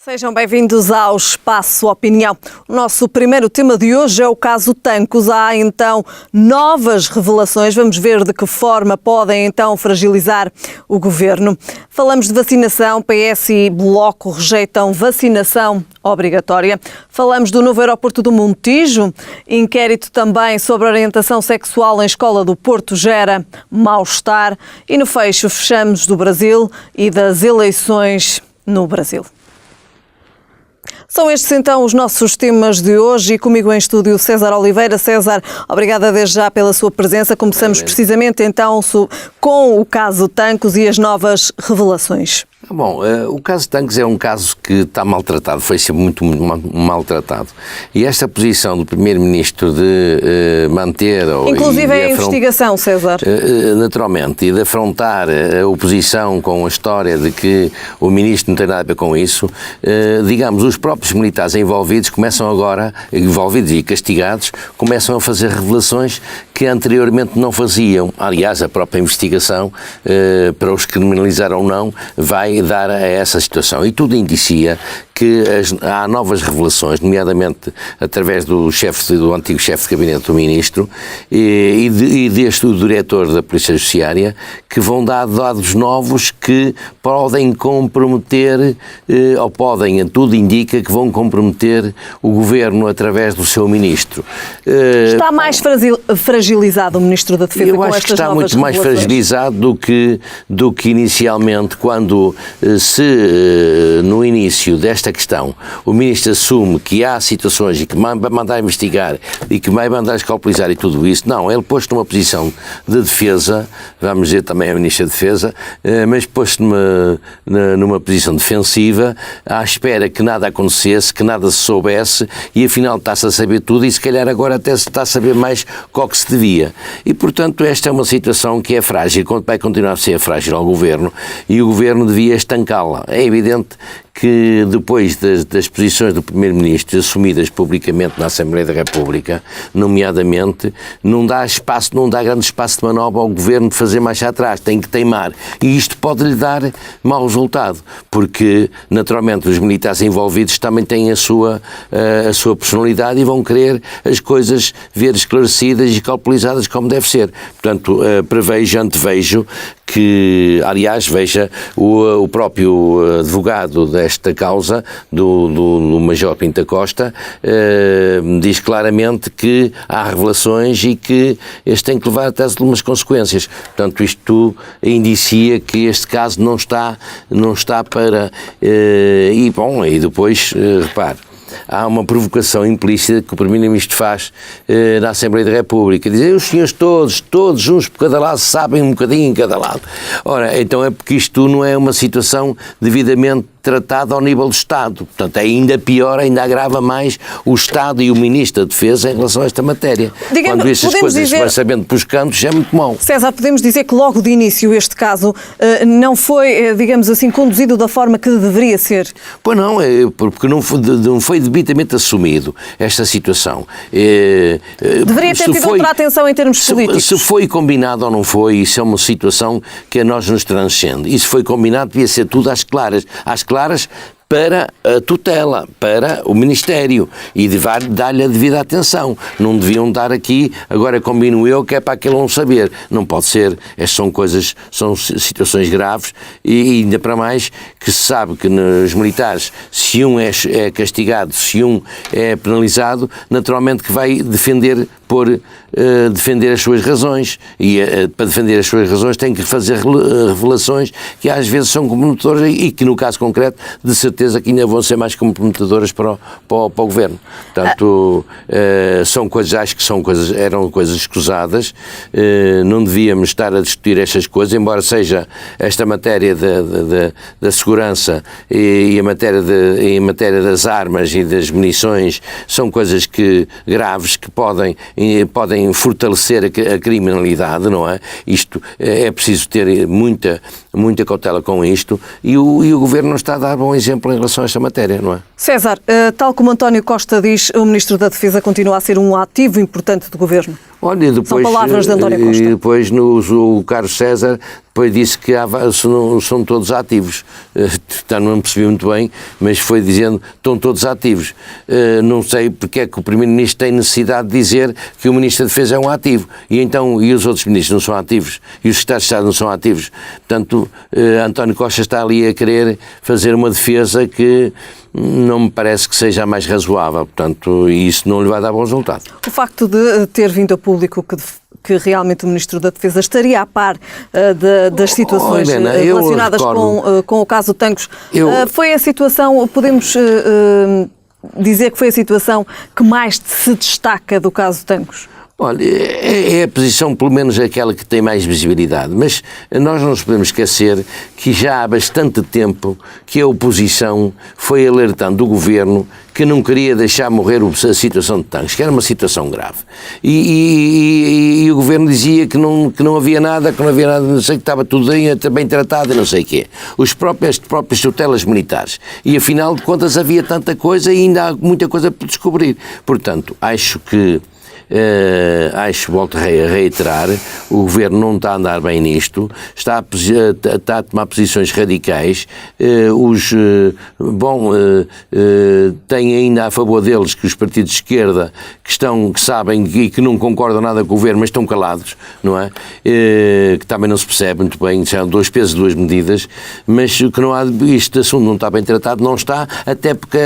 Sejam bem-vindos ao Espaço Opinião. O nosso primeiro tema de hoje é o caso Tancos. Há então novas revelações. Vamos ver de que forma podem então fragilizar o governo. Falamos de vacinação. PS e Bloco rejeitam vacinação obrigatória. Falamos do novo aeroporto do Montijo. Inquérito também sobre orientação sexual em escola do Porto gera mal-estar. E no fecho fechamos do Brasil e das eleições no Brasil. São estes então os nossos temas de hoje e comigo em estúdio César Oliveira. César, obrigada desde já pela sua presença. Começamos precisamente então com o caso Tancos e as novas revelações. Bom, o caso Tancos é um caso que está maltratado, foi sempre muito maltratado. E esta posição do Primeiro-Ministro de manter... Inclusive a investigação, César. Naturalmente, e de afrontar a oposição com a história de que o Ministro não tem nada a ver com isso, digamos, os próprios militares envolvidos começam agora, envolvidos e castigados, começam a fazer revelações que anteriormente não faziam. Aliás, a própria investigação, para os criminalizar ou não, vai dar a essa situação. E tudo indicia que há novas revelações, nomeadamente através do antigo chefe de gabinete do Ministro e deste diretor da Polícia Judiciária, que vão dar dados novos que podem comprometer, ou podem, tudo indica que vão comprometer o Governo através do seu Ministro. Está mais fragilizado o Ministro da Defesa com estas novas revelações? Eu acho que está muito mais fragilizado do que inicialmente, quando no início desta questão o Ministro assume que há situações e que vai mandar investigar e que vai mandar escalpelizar e tudo isso. Não, ele pôs-se numa posição de defesa, vamos dizer também a Ministra da Defesa, mas pôs-se numa posição defensiva, à espera que nada acontecesse, que nada se soubesse, e afinal está-se a saber tudo e se calhar agora até se está a saber mais do que se devia. E portanto esta é uma situação que é frágil, vai continuar a ser frágil ao Governo, e o Governo devia estancá-la. É evidente que depois das posições do Primeiro-Ministro assumidas publicamente na Assembleia da República, nomeadamente, não dá grande espaço de manobra ao Governo de fazer marcha atrás, tem que teimar. E isto pode-lhe dar mau resultado, porque, naturalmente, os militares envolvidos também têm a sua personalidade e vão querer as coisas ver esclarecidas e calculizadas como deve ser. Portanto, antevejo que, aliás, veja, o próprio advogado desta causa, do Major Pinto Costa, diz claramente que há revelações e que este tem que levar até algumas consequências. Portanto, isto indicia que este caso não está para... E depois, repare, há uma provocação implícita que o Primeiro-Ministro faz na Assembleia da República. Dizer, os senhores todos juntos por cada lado, sabem um bocadinho em cada lado. Ora, então é porque isto não é uma situação devidamente tratada ao nível do Estado. Portanto, é ainda pior, ainda agrava mais o Estado e o Ministro da Defesa em relação a esta matéria. Quando essas coisas se vai sabendo pelos cantos, é muito mau. César, podemos dizer que logo de início este caso não foi, digamos assim, conduzido da forma que deveria ser? Pois não, porque não foi devidamente assumido esta situação. Deveria ter tido outra atenção em termos políticos. Se foi combinado ou não foi, isso é uma situação que a nós nos transcende. E se foi combinado, devia ser tudo às claras para a tutela, para o Ministério, e dar-lhe a devida atenção. Não deviam dar aqui, agora combino eu, que é para aquele não saber. Não pode ser. Estas são situações graves e ainda para mais que se sabe que nos militares, se um é castigado, se um é penalizado, naturalmente que vai defender as suas razões, e para defender as suas razões tem que fazer revelações que às vezes são comprometedoras e que no caso concreto de certeza que ainda vão ser mais comprometedoras para o Governo. Portanto, acho que eram coisas escusadas, não devíamos estar a discutir estas coisas, embora seja esta matéria da segurança e a matéria das armas e das munições, são coisas graves que podem fortalecer a criminalidade, não é? Isto é preciso ter muita cautela com isto, e o Governo não está a dar bom exemplo exemplo, em relação a esta matéria, não é? César, tal como António Costa diz, o Ministro da Defesa continua a ser um ativo importante do Governo. Olha, depois, são palavras de António Costa. E depois o Carlos César depois disse que são todos ativos. Não percebi muito bem, mas foi dizendo que estão todos ativos. Não sei porque é que o Primeiro-Ministro tem necessidade de dizer que o Ministro da Defesa é um ativo. E os outros ministros não são ativos. E os Secretários de Estado não são ativos. Portanto, António Costa está ali a querer fazer uma defesa que não me parece que seja a mais razoável. Portanto, isso não lhe vai dar bom resultado. O facto de ter vindo a público que realmente o Ministro da Defesa estaria a par das situações relacionadas com o caso Tancos, foi a situação, podemos dizer que foi a situação que mais se destaca do caso Tancos? Olha, é a posição, pelo menos aquela que tem mais visibilidade, mas nós não nos podemos esquecer que já há bastante tempo que a oposição foi alertando o Governo que não queria deixar morrer a situação de Tancos, que era uma situação grave. E o Governo dizia que não havia nada, não sei, que estava tudo bem tratado e não sei o quê. As próprias tutelas militares. E afinal de contas havia tanta coisa e ainda há muita coisa por descobrir. Portanto, volto a reiterar, o Governo não está a andar bem nisto, está a tomar posições radicais, tem ainda a favor deles que os partidos de esquerda que sabem e que não concordam nada com o Governo, mas estão calados, não é? Que também não se percebe muito bem, são 2 pesos, 2 medidas, mas que não há, este assunto não está bem tratado, não está, até porque,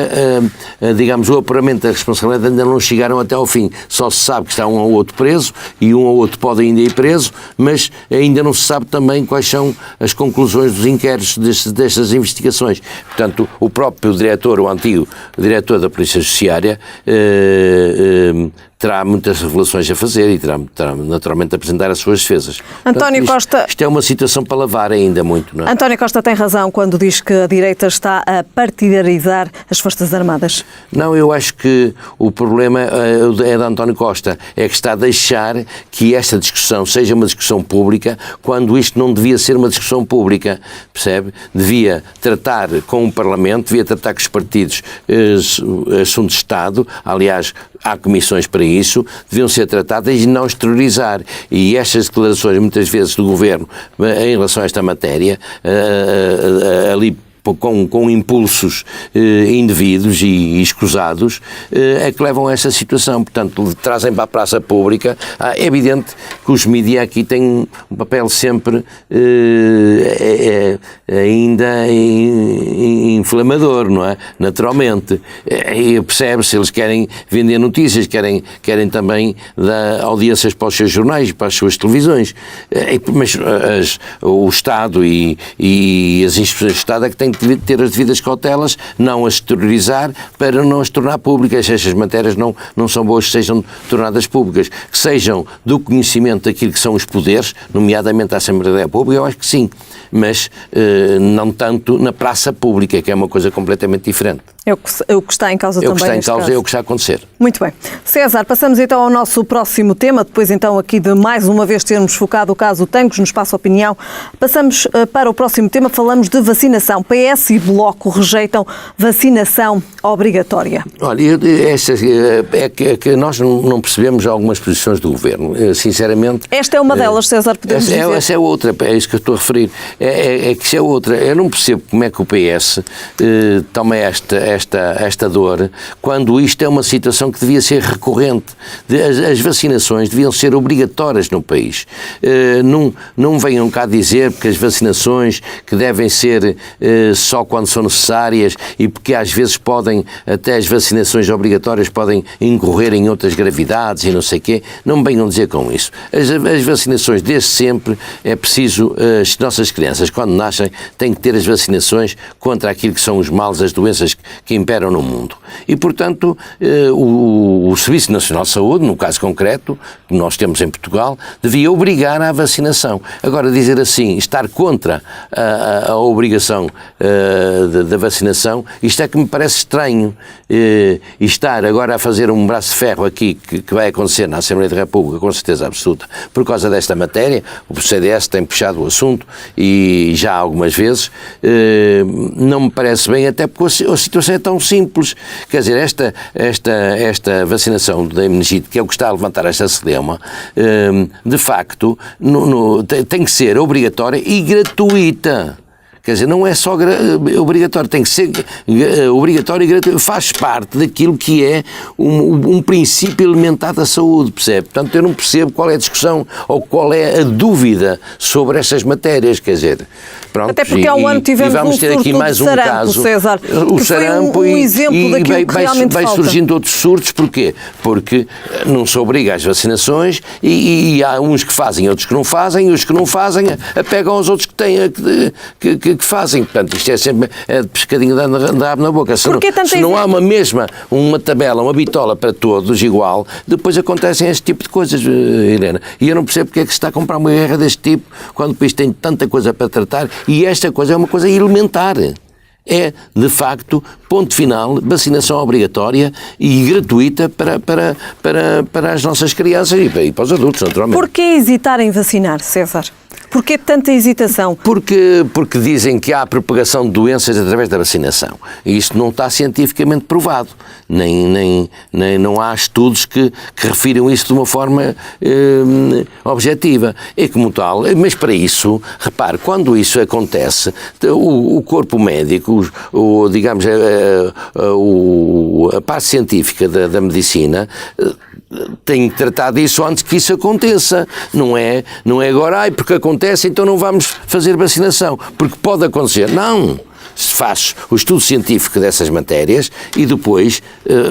digamos, o apuramento da responsabilidade ainda não chegaram até ao fim, só se sabe que está um ou outro preso e um ou outro pode ainda ir preso, mas ainda não se sabe também quais são as conclusões dos inquéritos destas investigações. Portanto, o próprio o antigo diretor da Polícia Judiciária, terá muitas revelações a fazer e terá naturalmente a apresentar as suas defesas. António Costa... Isto é uma situação para lavar ainda muito, não é? António Costa tem razão quando diz que a direita está a partidarizar as Forças Armadas. Não, eu acho que o problema é de António Costa, é que está a deixar que esta discussão seja uma discussão pública, quando isto não devia ser uma discussão pública, percebe? Devia tratar com o Parlamento, devia tratar com os partidos assuntos de Estado, aliás, há comissões para isso, deviam ser tratadas e não exteriorizar. E estas declarações, muitas vezes, do Governo em relação a esta matéria, ali com impulsos indevidos e escusados, é que levam a esta situação. Portanto, trazem para a praça pública. É evidente que os mídias aqui têm um papel sempre ainda inflamador, não é? Naturalmente. E percebe-se, eles querem vender notícias, querem também dar audiências para os seus jornais, para as suas televisões. Mas o Estado e as instituições de Estado é que têm de ter as devidas cautelas, não as exteriorizar para não as tornar públicas. Estas matérias não são boas que sejam tornadas públicas. Que sejam do conhecimento daquilo que são os poderes, nomeadamente a Assembleia da República, eu acho que sim. Mas não tanto na praça pública, que é uma coisa completamente diferente. É o que está em causa também. O que está em causa é o que está a acontecer. Muito bem. César, passamos então ao nosso próximo tema, depois então aqui de mais uma vez termos focado o caso Tancos no Espaço Opinião. Passamos para o próximo tema, falamos de vacinação. PS e Bloco rejeitam vacinação obrigatória. Olha, é que nós não percebemos algumas posições do Governo, sinceramente. Esta é uma delas, César, podemos dizer. Essa é outra, é isso que eu estou a referir. É que isso é outra. Eu não percebo como é que o PS toma esta dor, quando isto é uma situação que devia ser recorrente. As vacinações deviam ser obrigatórias no país. Não venham cá dizer porque as vacinações que devem ser só quando são necessárias e porque às vezes até as vacinações obrigatórias podem incorrer em outras gravidades e não sei o quê. Não me venham dizer com isso. As vacinações, desde sempre, é preciso, as nossas crianças, quando nascem, têm que ter as vacinações contra aquilo que são os males, as doenças que imperam no mundo. E, portanto, o Serviço Nacional de Saúde, no caso concreto, que nós temos em Portugal, devia obrigar à vacinação. Agora, dizer assim, estar contra a obrigação da vacinação, isto é que me parece estranho. E estar agora a fazer um braço de ferro aqui, que vai acontecer na Assembleia da República, com certeza absoluta, por causa desta matéria. O CDS tem puxado o assunto e já algumas vezes, não me parece bem, até porque a situação é tão simples. Quer dizer, esta vacinação da meningite, que é o que está a levantar esta celeuma, de facto, tem que ser obrigatória e gratuita. Quer dizer, não é só obrigatório, tem que ser obrigatório e gratuito. Faz parte daquilo que é um princípio elementar da saúde, percebe? Portanto, eu não percebo qual é a discussão ou qual é a dúvida sobre estas matérias, quer dizer. Pronto, até porque há um ano tivemos vamos ter aqui mais um sarampo, caso, César, o que sarampo, foi um exemplo daquilo que realmente vai falta. surgindo outros surtos, porquê? Porque não se obriga às vacinações e há uns que fazem, outros que não fazem, e os que não fazem apegam aos outros que têm, que fazem. Portanto, isto é sempre de pescadinho de rabo na boca. Se não há uma tabela, uma bitola para todos igual, depois acontecem este tipo de coisas, Helena. E eu não percebo porque é que se está a comprar uma guerra deste tipo, quando o país tem tanta coisa para tratar, e esta coisa é uma coisa elementar. É, de facto, ponto final, vacinação obrigatória e gratuita para as nossas crianças e para os adultos, naturalmente. Porquê hesitar em vacinar, César? Porquê tanta hesitação? Porque dizem que há propagação de doenças através da vacinação. E isto não está cientificamente provado. Não há estudos que refiram isso de uma forma objetiva. E como tal, mas para isso, repare, quando isso acontece, o corpo médico, digamos, a parte científica da medicina, tem que tratar disso antes que isso aconteça. Não é agora, porque acontece, então não vamos fazer vacinação, porque pode acontecer. Não! Se faz o estudo científico dessas matérias e depois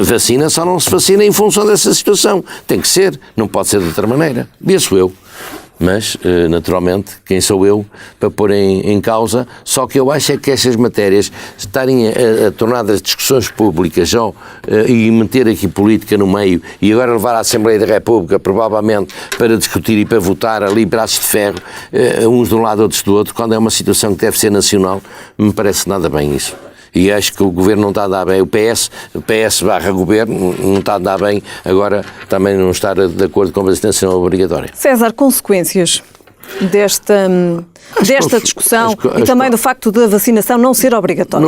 vacina, só não se vacina em função dessa situação. Tem que ser, não pode ser de outra maneira. Penso eu. Mas, naturalmente, quem sou eu para pôr em causa? Só que eu acho é que estas matérias estarem tornadas discussões públicas e meter aqui política no meio e agora levar à Assembleia da República, provavelmente, para discutir e para votar ali braços de ferro, uns de um lado, outros do outro, quando é uma situação que deve ser nacional, me parece nada bem isso. E acho que o Governo não está a dar bem, o PS/Governo não está a dar bem, agora também não estar de acordo com a vacinação obrigatória. César, consequências desta discussão e também do facto da vacinação não ser obrigatória?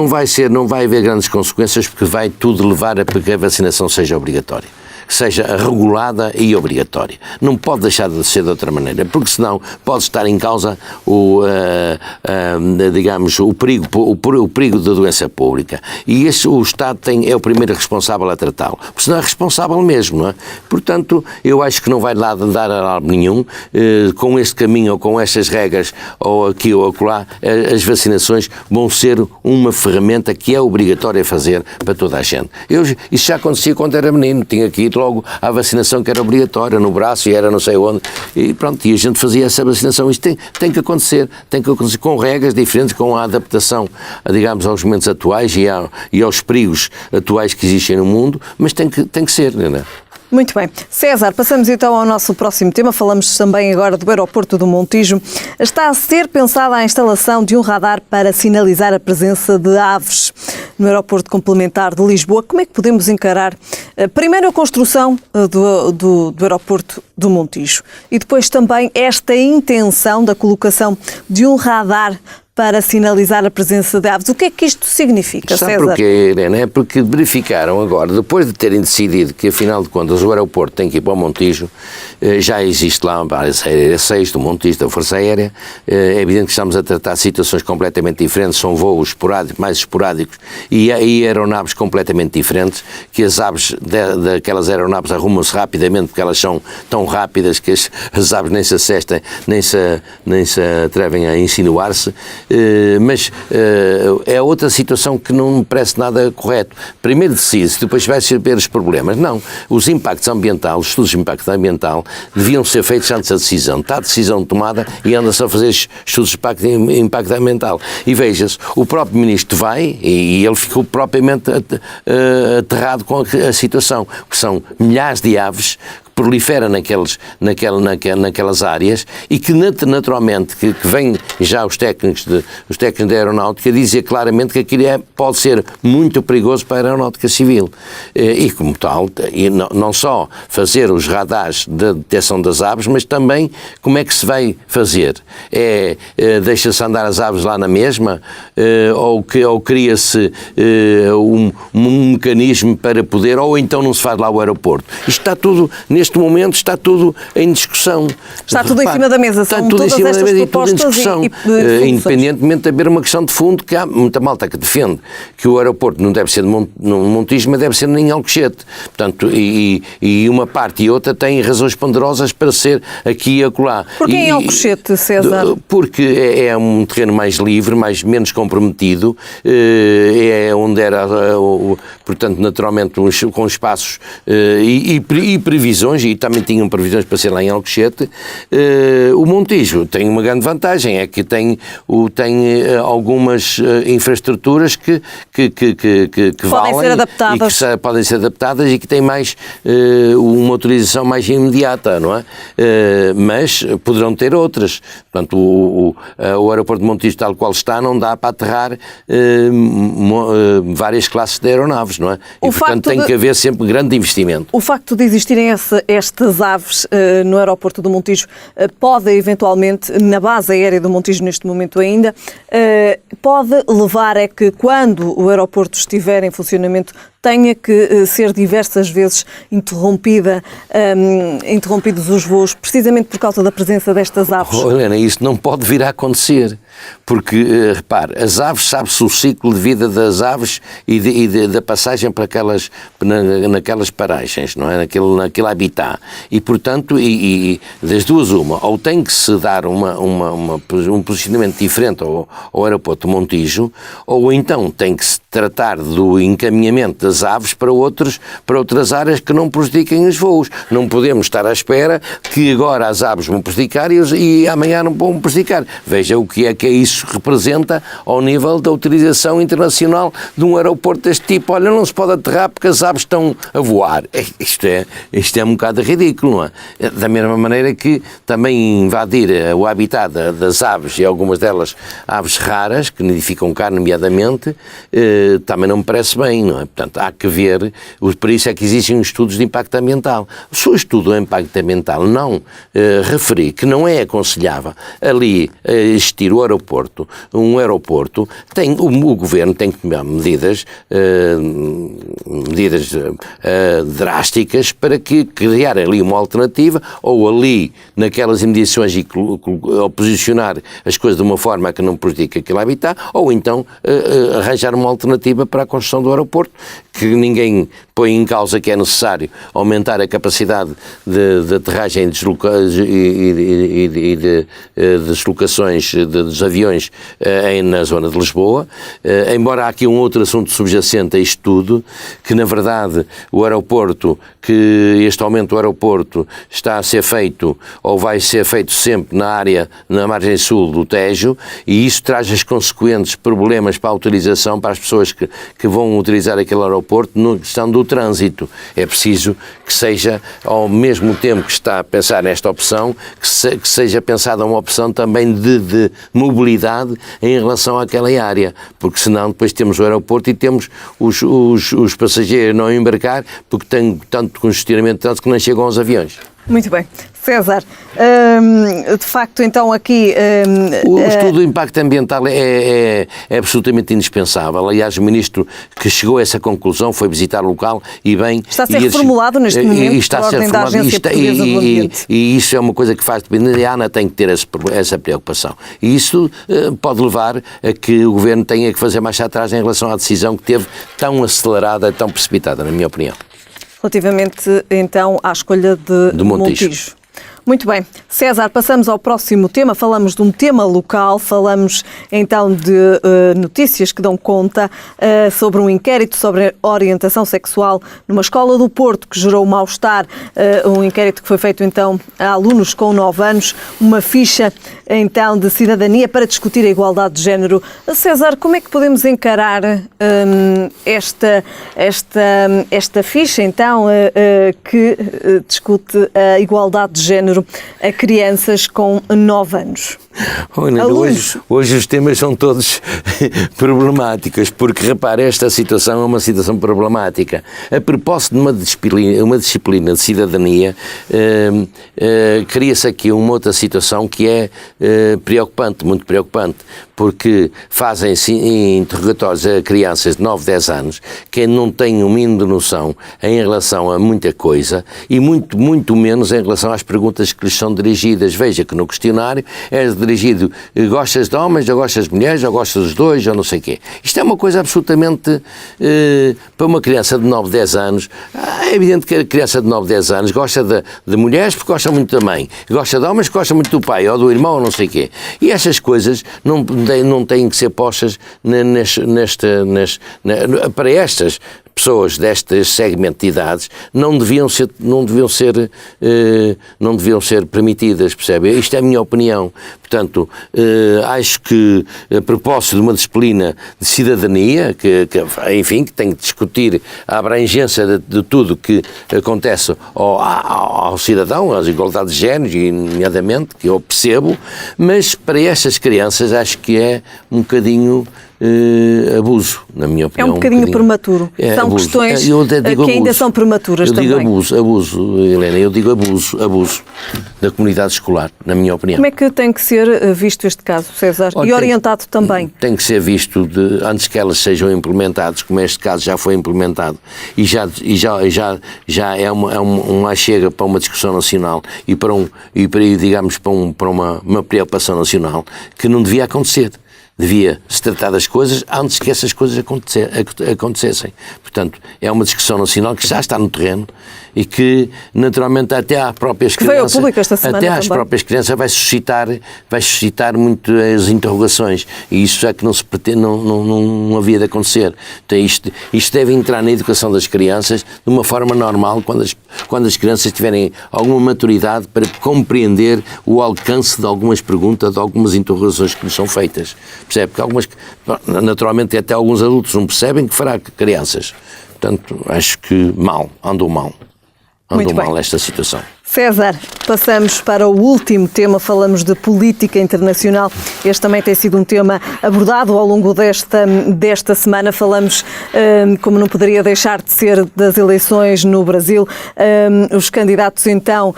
Não vai haver grandes consequências, porque vai tudo levar a que a vacinação seja obrigatória. Que seja regulada e obrigatória. Não pode deixar de ser de outra maneira, porque senão pode estar em causa o perigo da doença pública. E o Estado é o primeiro responsável a tratá-lo, porque senão é responsável mesmo, não é? Portanto, eu acho que não vai lá dar alarme nenhum, com este caminho ou com estas regras, ou aqui ou acolá, as vacinações vão ser uma ferramenta que é obrigatória fazer para toda a gente. Isso já acontecia quando era menino, tinha que ir logo à vacinação que era obrigatória no braço e era não sei onde, e pronto, e a gente fazia essa vacinação. Isto tem que acontecer com regras diferentes, com a adaptação, digamos, aos momentos atuais e aos perigos atuais que existem no mundo, mas tem que ser, não é? Muito bem. César, passamos então ao nosso próximo tema. Falamos também agora do aeroporto do Montijo. Está a ser pensada a instalação de um radar para sinalizar a presença de aves no aeroporto complementar de Lisboa. Como é que podemos encarar primeiro a construção do aeroporto do Montijo e depois também esta intenção da colocação de um radar para sinalizar a presença de aves? O que é que isto significa, César? Sabe porquê, Helena? É porque verificaram agora, depois de terem decidido que, afinal de contas, o aeroporto tem que ir para o Montijo, já existe lá a área aérea 6 do Montijo, da Força Aérea. É evidente que estamos a tratar situações completamente diferentes, são voos mais esporádicos e aeronaves completamente diferentes, que as aves daquelas aeronaves arrumam-se rapidamente, porque elas são tão rápidas que as aves nem se assestam, nem se atrevem a insinuar-se. Mas é outra situação que não me parece nada correto. Primeiro decide-se, depois vai saber os problemas. Não, os impactos ambientais, os estudos de impacto ambiental deviam ser feitos antes da decisão. Está a decisão tomada e anda-se a fazer estudos de impacto ambiental. E veja-se, o próprio Ministro vai e ele ficou propriamente aterrado com a situação, que são milhares de aves prolifera naquelas áreas e que naturalmente que vêm já os técnicos da aeronáutica dizer claramente que aquilo pode ser muito perigoso para a aeronáutica civil. E como tal, e não só fazer os radares de detecção das aves, mas também como é que se vai fazer. Deixa-se andar as aves lá na mesma ou cria-se um mecanismo para poder, ou então não se faz lá o aeroporto. Isto está tudo, neste momento, está tudo em discussão. Está tudo em cima da mesa, são todas estas propostas e independentemente de haver uma questão de fundo, que há muita malta que defende que o aeroporto não deve ser no Montijo, mas deve ser em Alcochete. Portanto, e uma parte e outra têm razões ponderosas para ser aqui e acolá. Porquê em Alcochete, César? Porque é um terreno mais livre, menos comprometido, é onde era, portanto, naturalmente, com espaços e previsões, e também tinham previsões para ser lá em Alcochete. O Montijo tem uma grande vantagem, é que tem algumas infraestruturas que podem ser adaptadas. E que podem ser adaptadas e que têm mais uma utilização mais imediata, não é? Mas poderão ter outras. Portanto, o aeroporto de Montijo, tal qual está, não dá para aterrar várias classes de aeronaves, não é? E, portanto, tem que haver sempre grande investimento. O facto de existirem estas aves no aeroporto do Montijo pode, eventualmente, na base aérea do Montijo, neste momento ainda, pode levar a que, quando o aeroporto estiver em funcionamento, tenha que ser diversas vezes interrompidos os voos, precisamente por causa da presença destas aves. Helena, isso não pode vir a acontecer, porque, repare, as aves, sabe-se o ciclo de vida das aves e da passagem para naquelas paragens, não é? Naquele habitat. E, portanto, das duas uma, ou tem que se dar um posicionamento diferente ao aeroporto de Montijo, ou então tem que se tratar do encaminhamento das aves para outras áreas que não prejudiquem os voos. Não podemos estar à espera que agora as aves vão prejudicar e amanhã não vão prejudicar. Veja o que é isso representa ao nível da utilização internacional de um aeroporto deste tipo. Olha, não se pode aterrar porque as aves estão a voar. Isto é um bocado ridículo, não é? Da mesma maneira que também invadir o habitat das aves, e algumas delas aves raras, que nidificam cá, nomeadamente, também não me parece bem, não é? Portanto, há que ver, por isso é que existem estudos de impacto ambiental. Se o estudo de impacto ambiental não referir que não é aconselhável ali existir o aeroporto, o governo tem que tomar medidas drásticas para criar ali uma alternativa, ou ali naquelas imediações ou posicionar as coisas de uma forma que não prejudique aquele habitat, ou então arranjar uma alternativa para a construção do aeroporto, que ninguém põe em causa que é necessário aumentar a capacidade de aterragem e de deslocações dos aviões na zona de Lisboa, embora há aqui um outro assunto subjacente a isto tudo, que na verdade o aeroporto, que este aumento do aeroporto está a ser feito, ou vai ser feito sempre na margem sul do Tejo, e isso traz as consequentes problemas para a utilização, para as pessoas que vão utilizar aquele aeroporto, na questão do trânsito. É preciso que seja, ao mesmo tempo que está a pensar nesta opção, que seja pensada uma opção também de mobilidade em relação àquela área, porque senão depois temos o aeroporto e temos os passageiros não embarcar, porque tem tanto congestionamento de trânsito que não chegam aos aviões. Muito bem. César, de facto, então aqui... O estudo do impacto ambiental é absolutamente indispensável. Aliás, o Ministro que chegou a essa conclusão foi visitar o local e bem... Está a ser reformulado neste momento por ordem da Agência Portuguesa do Ambiente. E isso é uma coisa que faz depender, e a ANA tem que ter essa preocupação. E isso pode levar a que o Governo tenha que fazer marcha atrás em relação à decisão que teve tão acelerada, tão precipitada, na minha opinião. Relativamente, então, à escolha de Montijo. Muito bem. César, passamos ao próximo tema. Falamos de um tema local, falamos então de notícias que dão conta sobre um inquérito sobre orientação sexual numa escola do Porto que gerou mal-estar. Um inquérito que foi feito então a alunos com 9 anos, uma ficha então de cidadania para discutir a igualdade de género. César, como é que podemos encarar esta ficha, então, que discute a igualdade de género a crianças com 9 anos? Hoje os temas são todos problemáticos, porque, repara, esta situação é uma situação problemática. A propósito de uma disciplina de cidadania, cria-se aqui uma outra situação que é preocupante, muito preocupante, porque fazem-se interrogatórios a crianças de 9, 10 anos que não têm o mínimo de noção em relação a muita coisa e muito menos em relação às perguntas que lhes são dirigidas. Veja que no questionário é dirigido: gostas de homens, ou gostas de mulheres, ou gostas dos dois, ou não sei o quê. Isto é uma coisa absolutamente, para uma criança de 9, 10 anos, é evidente que a criança de 9, 10 anos gosta de mulheres porque gosta muito da mãe, gosta de homens porque gosta muito do pai, ou do irmão, ou não sei o quê. E estas coisas não têm que ser postas para estas pessoas deste segmento de idades, não deviam ser permitidas, percebe? Isto é a minha opinião. Portanto, acho que a propósito de uma disciplina de cidadania, que tem que discutir a abrangência de tudo que acontece ao cidadão, às igualdades de género, nomeadamente, que eu percebo, mas para estas crianças acho que é um bocadinho abuso, na minha opinião. É um bocadinho prematuro. São abuso. Questões que ainda são prematuras também. Eu digo abuso, Helena, abuso da comunidade escolar, na minha opinião. Como é que tem que ser visto este caso, César? E orientado também? Tem que ser visto antes que elas sejam implementadas, como este caso já foi implementado, e já é uma chega para uma discussão nacional e para uma preocupação nacional que não devia acontecer. Devia-se tratar das coisas antes que essas coisas acontecessem. Portanto, é uma discussão nacional que já está no terreno e que, naturalmente, até às próprias crianças... Que veio ao público esta semana até às também. próprias crianças vai suscitar muitas interrogações. E isso é que não se pretende, não havia de acontecer. Então, isto deve entrar na educação das crianças de uma forma normal, quando as crianças tiverem alguma maturidade para compreender o alcance de algumas perguntas, de algumas interrogações que lhes são feitas. Percebe? Porque naturalmente até alguns adultos não percebem que fará crianças. Portanto, acho que andou mal esta situação. César, passamos para o último tema, falamos de política internacional. Este também tem sido um tema abordado ao longo desta semana. Falamos, como não poderia deixar de ser, das eleições no Brasil. Os candidatos, então,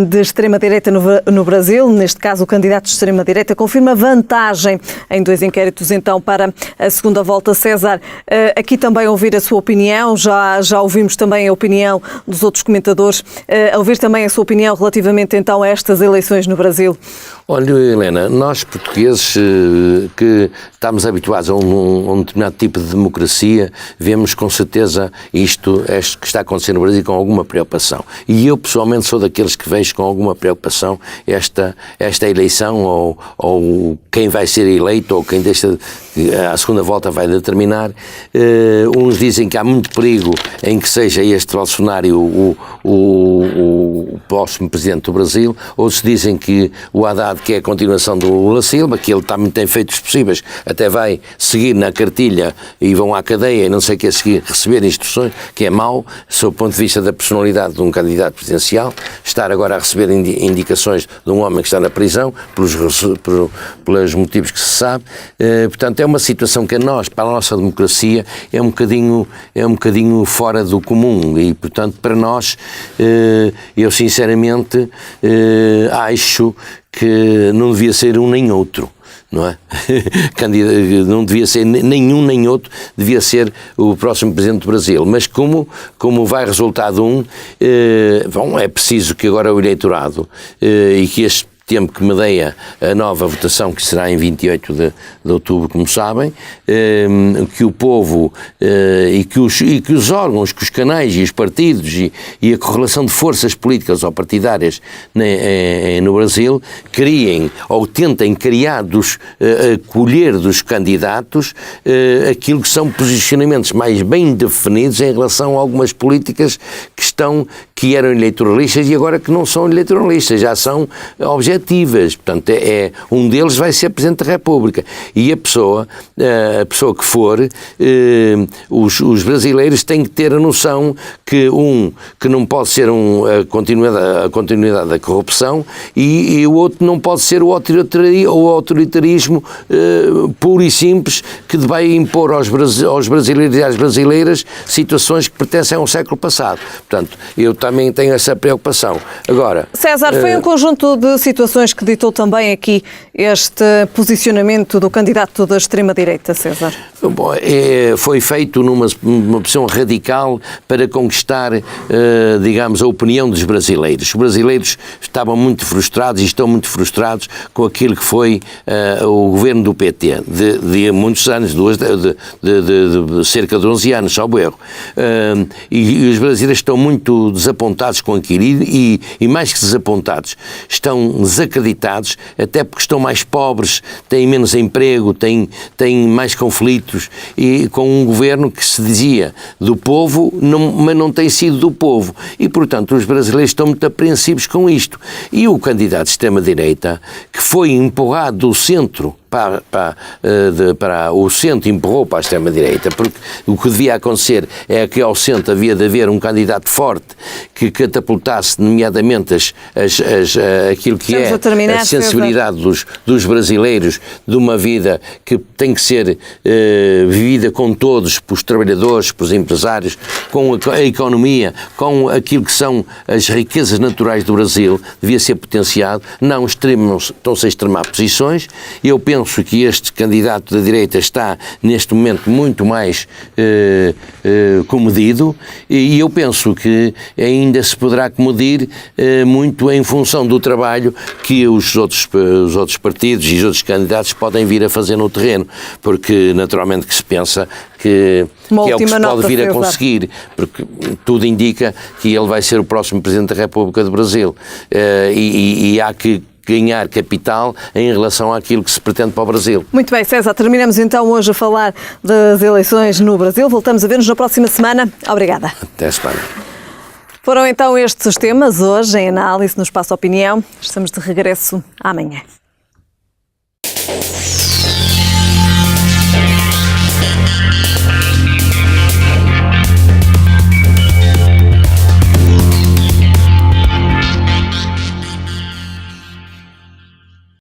de extrema-direita no Brasil, neste caso o candidato de extrema-direita, confirma vantagem em 2 inquéritos, então, para a segunda volta. César, aqui também ouvir a sua opinião, já ouvimos também a opinião dos outros comentadores, ouvir também a sua opinião relativamente então a estas eleições no Brasil. Olha, Helena, nós portugueses que estamos habituados a um determinado tipo de democracia, vemos com certeza isto que está acontecendo no Brasil com alguma preocupação. E eu pessoalmente sou daqueles que vejo com alguma preocupação esta eleição ou quem vai ser eleito ou quem a segunda volta vai determinar. Uns dizem que há muito perigo em que seja este Bolsonaro o próximo presidente do Brasil, outros dizem que o Haddad, que é a continuação do Lula Silva, que ele também tem feitos possíveis, até vai seguir na cartilha e vão à cadeia e não sei o que, receber instruções, que é mau, sob o ponto de vista da personalidade de um candidato presidencial, estar agora a receber indicações de um homem que está na prisão, pelos motivos que se sabe. Portanto, é uma situação que para a nossa democracia, é um bocadinho fora do comum e, portanto, para nós, eu sinceramente acho que não devia ser um nem outro, não é? Não devia ser nenhum nem outro, devia ser o próximo presidente do Brasil. Mas como vai resultar de é preciso que agora o eleitorado e que este tempo que medeia a nova votação, que será em 28 de outubro, como sabem, que o povo e que os órgãos, que os canais e os partidos e a correlação de forças políticas ou partidárias no Brasil criem ou tentem criar, colher dos candidatos aquilo que são posicionamentos mais bem definidos em relação a algumas políticas que eram eleitoralistas e agora que não são eleitoralistas, já são objetivas. Portanto, um deles vai ser Presidente da República. E a pessoa que for, os brasileiros têm que ter a noção que não pode ser a continuidade da corrupção e o outro não pode ser o autoritarismo puro e simples que vai impor aos brasileiros e às brasileiras situações que pertencem ao século passado. Portanto, eu também tenho essa preocupação. Agora, César, foi um conjunto de situações que ditou também aqui este posicionamento do candidato da extrema-direita, César? Bom, foi feito numa opção radical para conquistar, digamos, a opinião dos brasileiros. Os brasileiros estavam muito frustrados e estão muito frustrados com aquilo que foi o governo do PT, de muitos anos, de cerca de 11 anos, salvo erro. E os brasileiros estão muito desapontados com aquilo e mais que desapontados, estão desacreditados, até porque estão mais pobres, têm menos emprego, têm mais conflitos e com um governo que se dizia do povo, mas não tem sido do povo. E, portanto, os brasileiros estão muito apreensivos com isto. E o candidato de extrema-direita, que foi empurrado do centro o centro empurrou para a extrema-direita, porque o que devia acontecer é que ao centro havia de haver um candidato forte que catapultasse, nomeadamente, aquilo que é a sensibilidade dos brasileiros de uma vida que tem que ser vivida com todos, pelos trabalhadores, pelos empresários, com a economia, com aquilo que são as riquezas naturais do Brasil, devia ser potenciado. Não estão-se a extremar posições. Eu penso que este candidato da direita está, neste momento, muito mais comedido e eu penso que ainda se poderá comedir muito em função do trabalho que os outros partidos e os outros candidatos podem vir a fazer no terreno, porque naturalmente que se pensa que é o que se pode vir a conseguir, porque tudo indica que ele vai ser o próximo Presidente da República do Brasil e há que ganhar capital em relação àquilo que se pretende para o Brasil. Muito bem, César, terminamos então hoje a falar das eleições no Brasil. Voltamos a ver-nos na próxima semana. Obrigada. Até a semana. Foram então estes os temas hoje em análise no Espaço Opinião. Estamos de regresso amanhã.